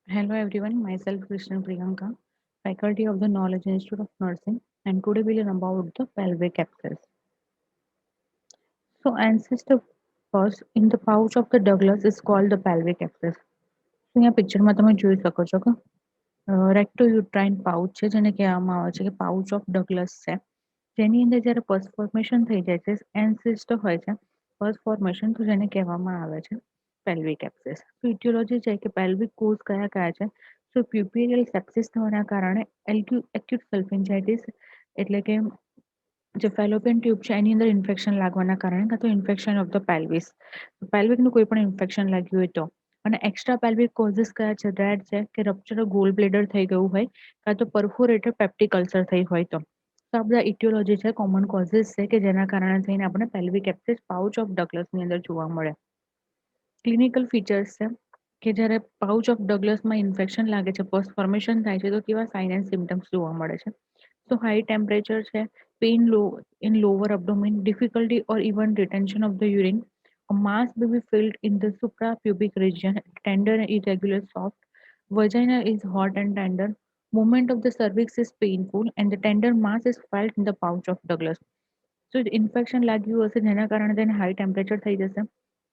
Hello everyone, myself Krishnan Priyanka, faculty of the Knowledge Institute of Nursing, and today we'll learn about the pelvic abscess. So, ancestor first in the pouch of the Douglas is called the pelvic abscess. So, અહીંયા પિક્ચરમાં તમે જોઈ શકો છો કે રેક્ટોયુટ્રાઇન pouch છે જેને કહેવામાં આવે છે કે પાઉચ ઓફ ડગલસ છે જેની અંદર જ્યારે પસ ફોર્મેશન થઈ જાય છે એન્સિસ્ટ હોય છે પસ ફોર્મેશન તો જેને કહેવામાં આવે છે પેલ્વિક એપ્સિસ તો ઇટિયોલોજી છે કે પેલ્વિક કોઝ કયા કયા છે તો પ્યુપિરિયલ સેપ્સિસ થવાના કારણે એક્યુટ સલ્ફિન્જાઇટિસ એટલે કે જે ફેલોપિયન ટ્યુબ છે એની અંદર ઇન્ફેક્શન લાગવાના કારણે કાં તો ઇન્ફેક્શન ઓફ ધ પેલ્વિસ પેલ્વિકનું કોઈ પણ ઇન્ફેક્શન લાગ્યું હોય તો અને એક્સ્ટ્રા પેલ્વિક કોઝિસ કયા છે રેડ છે કે રપ્ચર ગોલ બ્લેડર થઈ ગયું હોય કાં તો પરફોરેટેડ પેપ્ટિક અલ્સર થઈ હોય તો આ બધા ઇટિયોલોજી છે કોમન કોઝિસ છે કે જેના કારણે થઈને આપણે પેલ્વિક એપ્સિસ પાઉચ ઓફ ડગલસની અંદર જોવા મળે ક્લિનિકલ ફીચર્સ છે કે જ્યારે પાઉચ ઓફ ડગલસમાં ઇન્ફેક્શન લાગે છે પોસ્ટ ફોર્મેશન થાય છે તો કેવા સાઇન એન્ડ સિમ્ટમ્સ જોવા મળે છે તો હાઈ ટેમ્પરેચર છે pain low in lower abdomen, difficulty or even retention of the urine. A mass may be filled in the suprapubic region, tender and irregular soft. Vagina is hot and tender. Movement of the cervix is painful and the tender mass is felt in the pouch of Douglas. So infection લાગ્યું હશે જેના કારણે તેને high temperature થઈ જશે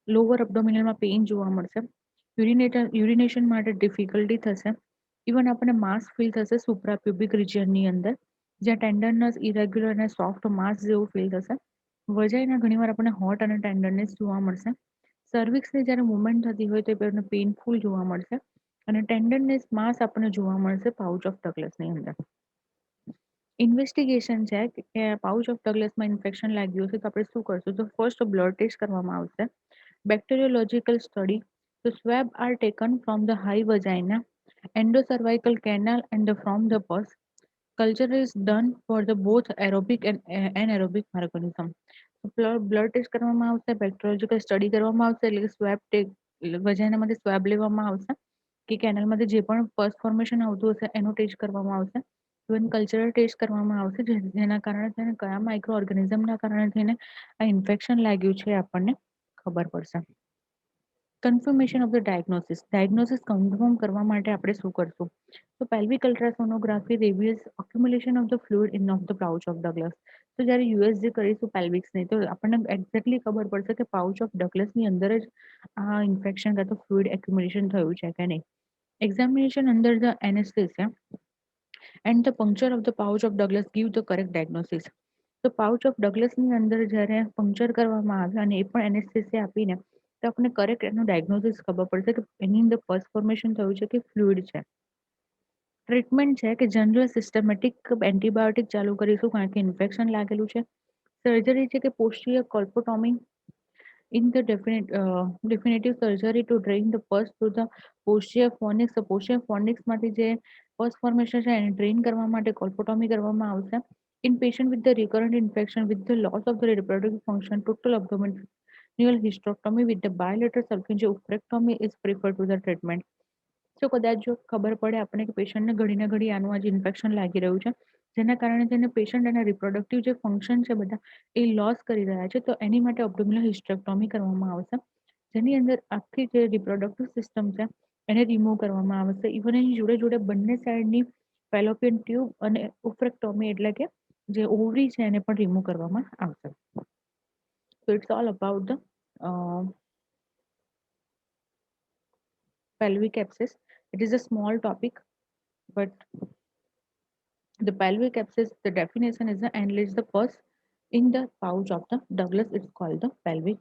lower અબ્ડોમિનલમાં pain જોવા મળશે urination માટે ડિફિકલ્ટી થશે ઇવન આપણને માસ ફીલ થશે સુપ્રાપ્યુબિક રિજિયનની અંદર જ્યાં ટેન્ડરનેસ ઇરેગ્યુલર અને સોફ્ટ માસ જેવું ફીલ થશે વજાઈના ઘણીવાર આપણને હોટ અને ટેન્ડરનેસ જોવા મળશે સર્વિક્સની જ્યારે મુવમેન્ટ થતી હોય તો આપણને પેઇનફુલ જોવા મળશે અને ટેન્ડરનેસ માસ આપણને જોવા મળશે પાઉચ ઓફ ડગલસની અંદર ઇન્વેસ્ટિગેશન છે કે પાઉચ ઓફ ડગલસમાં ઇન્ફેક્શન લાગ્યું છે તો આપણે શું કરશું તો ફર્સ્ટ બ્લડ ટેસ્ટ કરવામાં આવશે બેક્ટેરિયોલોજીકલ સ્ટડી તો swab are taken from the high vagina endocervical canal and from the pus. Culture is done for the both aerobic and anaerobic organism. Blood test કરવામાં આવશે બેક્ટેરિયોલોજીકલ સ્ટડી કરવામાં આવશે એટલે કે swab વજાઇનામાંથી swab લેવામાં આવશે કે કેનલમાંથી જે પણ પસ ફોર્મેશન આવતું હશે એનો ટેસ્ટ કરવામાં આવશે ઇવન કલ્ચરલ ટેસ્ટ કરવામાં આવશે જેના કારણે તેને કયા માઇક્રો ઓર્ગેનિઝમના કારણે થઈને આ ઇન્ફેક્શન લાગ્યું છે આપણને ખબર પડશે confirmation of the diagnosis confirm કરવા માટે આપણે શું કરશું તો pelvic ultrasonography reveals accumulation of the fluid in of the pouch of Douglas તો જ્યારે યુએસજી કરીશું પેલ્વિક્સની તો આપણને એક્ઝેક્ટલી ખબર પડશે કે પાઉચ ઓફ ડગલસની અંદર જ આ ઇન્ફેક્શન કાં તો ફ્લુઇડ એક્યુમ્યુલેશન થયું છે કે નહીં examination under the anaesthesia and the puncture of the pouch of ડગલસ give the correct diagnosis તો પાઉચ ઓફ ડગલસની અંદર જ્યારે પંક્ચર કરવામાં આવે અને એ પણ એનેસ્થેસિયા આપીને તો આપણને કરેક્ટ એનું ડાયગ્નોસિસ ખબર પડશે કે એની અંદર પસ ફોર્મેશન થયું છે કે ફ્લુઇડ છે ટ્રીટમેન્ટ છે કે જનરલ સિસ્ટમેટિક એન્ટીબાયોટિક ચાલુ કરીશું કારણ કે ઇન્ફેક્શન લાગેલું છે સર્જરી છે કે પોસ્ટિયર કોલ્પોટોમી in the definitive surgery to drain the pus through the posterior fornix. તો posterior fornix માંથી જે pus formation છે એને ડ્રેઇન કરવા માટે કોલ્પોટોમી કરવામાં આવશે in patient with the recurrent infection with the loss of the reproductive function total abdominal hysterectomy with the bilateral sulfingiouprectomy is preferred to the treatment. તો કદાચ જો ખબર પડે આપણને કે પેશન્ટને ઘડીને ઘડી આનું આજે ઇન્ફેક્શન લાગી રહ્યું છે જેના કારણે તેને પેશન્ટ એના રિપ્રોડક્ટિવ જે ફંક્શન છે બધા એ લોસ કરી રહ્યા છે તો એની માટે અબ્ડોમિનલ હિસ્ટેક્ટોમી કરવામાં આવશે જેની અંદર આખી જે રિપ્રોડક્ટિવ સિસ્ટમ છે એને રિમૂવ કરવામાં આવશે ઇવન એની જોડે જોડે બંને સાઈડની ફેલોપિયન ટ્યુબ અને ઉફ્રેક્ટોમી એટલે કે જે ઓવરી છે એને પણ રિમૂવ કરવામાં આવશે so it's all about the pelvic abscess. It is a small topic, but the pelvic abscess, the definition is the enlarge the pus in the pouch of the Douglas. It's called the pelvic